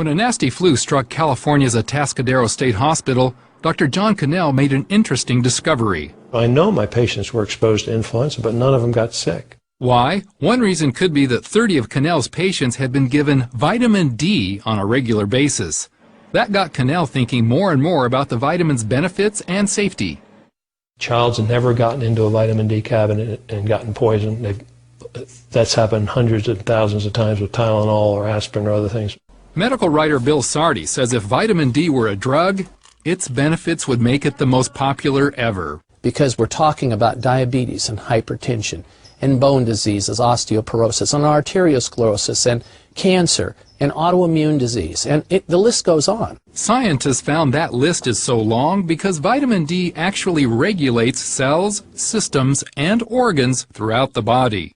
When a nasty flu struck California's Atascadero State Hospital, Dr. John Cannell made an interesting discovery. I know my patients were exposed to influenza, but none of them got sick. Why? One reason could be that 30 of Cannell's patients had been given vitamin D on a regular basis. That got Cannell thinking more and more about the vitamin's benefits and safety. Child's never gotten into a vitamin D cabinet and gotten poisoned. That's happened hundreds of thousands of times with Tylenol or aspirin or other things. Medical writer Bill Sardi says if vitamin D were a drug, its benefits would make it the most popular ever. Because we're talking about diabetes and hypertension and bone diseases, osteoporosis and arteriosclerosis and cancer and autoimmune disease, and the list goes on. Scientists found that list is so long because vitamin D actually regulates cells, systems, and organs throughout the body.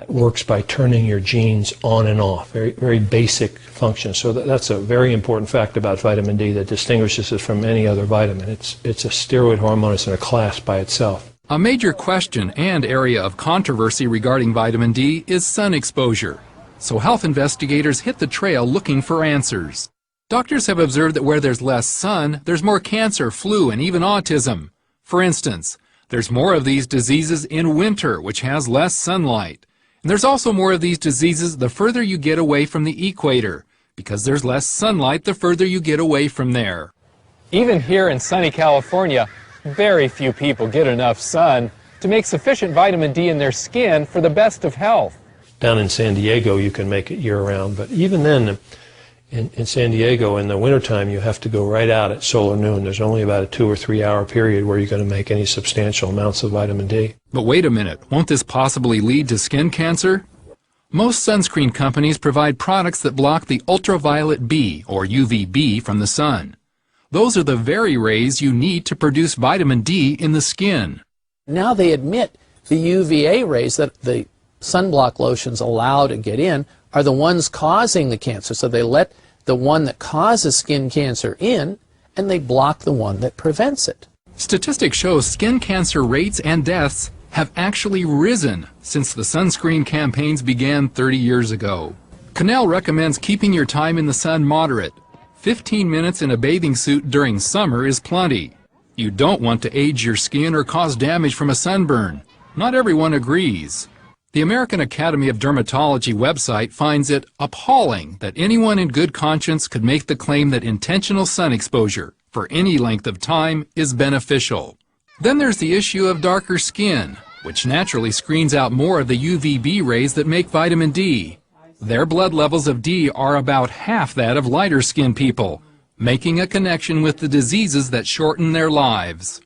It works by turning your genes on and off, very, very basic function. So that's a very important fact about vitamin D that distinguishes it from any other vitamin. It's a steroid hormone. It's in a class by itself. A major question and area of controversy regarding vitamin D is sun exposure. So health investigators hit the trail looking for answers. Doctors have observed that where there's less sun, there's more cancer, flu, and even autism. For instance, there's more of these diseases in winter, which has less sunlight. And there's also more of these diseases the further you get away from the equator, because there's less sunlight the further you get away from there. Even here in sunny California, very few people get enough sun to make sufficient vitamin D in their skin for the best of health. Down in San Diego, you can make it year-round, but even then, in San Diego, in the wintertime, you have to go right out at solar noon. There's only about a 2 or 3 hour period where you're going to make any substantial amounts of vitamin D. But wait a minute, won't this possibly lead to skin cancer? Most sunscreen companies provide products that block the ultraviolet B, or UVB, from the sun. Those are the very rays you need to produce vitamin D in the skin. Now they admit the UVA rays that the sunblock lotions allow to get in are the ones causing the cancer. So they let the one that causes skin cancer in, and they block the one that prevents it. Statistics show skin cancer rates and deaths have actually risen since the sunscreen campaigns began 30 years ago. Cannell recommends keeping your time in the sun moderate. 15 minutes in a bathing suit during summer is plenty. You don't want to age your skin or cause damage from a sunburn. Not everyone agrees. The American Academy of Dermatology website finds it appalling that anyone in good conscience could make the claim that intentional sun exposure for any length of time is beneficial. Then there's the issue of darker skin, which naturally screens out more of the UVB rays that make vitamin D. Their blood levels of D are about half that of lighter skinned people, making a connection with the diseases that shorten their lives.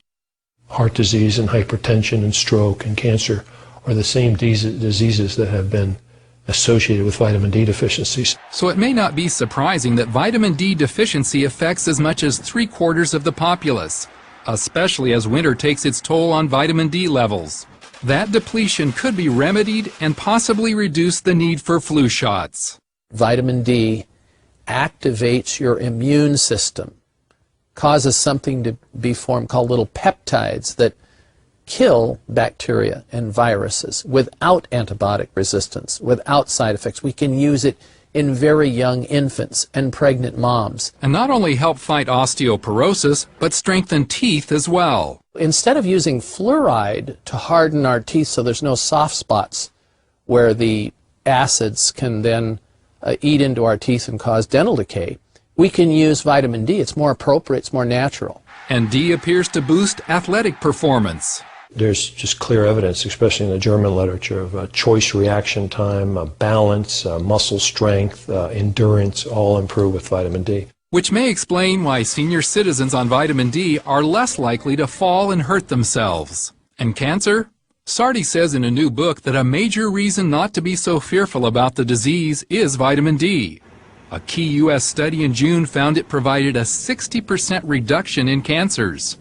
Heart disease and hypertension and stroke and cancer are the same diseases that have been associated with vitamin D deficiencies. So it may not be surprising that vitamin D deficiency affects as much as 3/4 of the populace, especially as winter takes its toll on vitamin D levels. That depletion could be remedied and possibly reduce the need for flu shots. Vitamin D activates your immune system, causes something to be formed called little peptides that kill bacteria and viruses without antibiotic resistance, without side effects. We can use it in very young infants and pregnant moms. And not only help fight osteoporosis, but strengthen teeth as well. Instead of using fluoride to harden our teeth so there's no soft spots where the acids can then eat into our teeth and cause dental decay, we can use vitamin D. It's more appropriate, it's more natural. And D appears to boost athletic performance. There's just clear evidence, especially in the German literature, of choice reaction time, balance, muscle strength, endurance, all improve with vitamin D. Which may explain why senior citizens on vitamin D are less likely to fall and hurt themselves. And cancer? Sardi says in a new book that a major reason not to be so fearful about the disease is vitamin D. A key U.S. study in June found it provided a 60% reduction in cancers.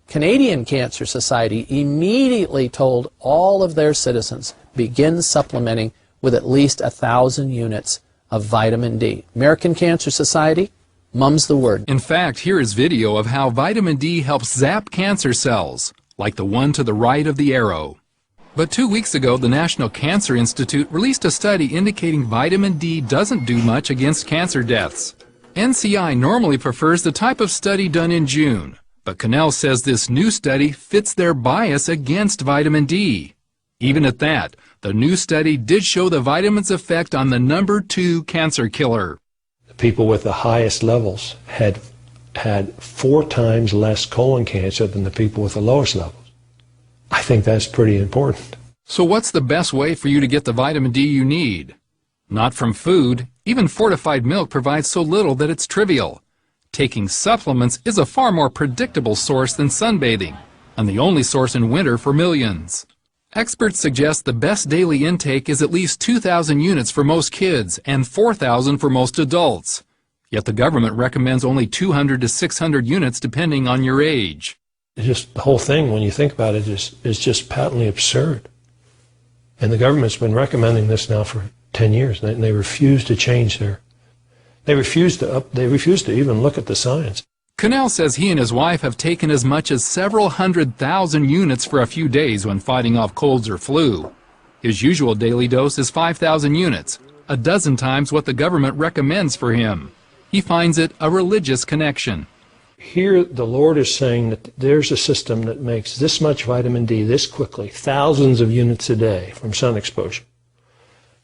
Canadian Cancer Society immediately told all of their citizens, begin supplementing with at least 1,000 units of vitamin D. American Cancer Society, mum's the word. In fact, here is video of how vitamin D helps zap cancer cells, like the one to the right of the arrow. But 2 weeks ago, the National Cancer Institute released a study indicating vitamin D doesn't do much against cancer deaths. NCI normally prefers the type of study done in June, but Cannell says this new study fits their bias against vitamin D. Even at that, the new study did show the vitamin's effect on the number 2 cancer killer. The people with the highest levels had 4 times less colon cancer than the people with the lowest levels. I think that's pretty important. So what's the best way for you to get the vitamin D you need? Not from food. Even fortified milk provides so little that it's trivial. Taking supplements is a far more predictable source than sunbathing, and the only source in winter for millions. Experts suggest the best daily intake is at least 2,000 units for most kids and 4,000 for most adults. Yet the government recommends only 200 to 600 units depending on your age. Just the whole thing, when you think about it, is just patently absurd. And the government's been recommending this now for 10 years, and they refuse to change they refuse to even look at the science. Cannell says he and his wife have taken as much as several 100,000 units for a few days when fighting off colds or flu. His usual daily dose is 5,000 units, a dozen times what the government recommends for him. He finds it a religious connection. Here the Lord is saying that there's a system that makes this much vitamin D this quickly, thousands of units a day from sun exposure.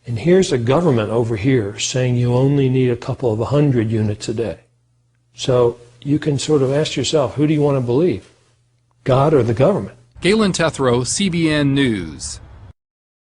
And here's a government over here saying you only need a couple of 100 units a day. So you can sort of ask yourself, who do you want to believe? God or the government? Galen Tethrow, CBN News.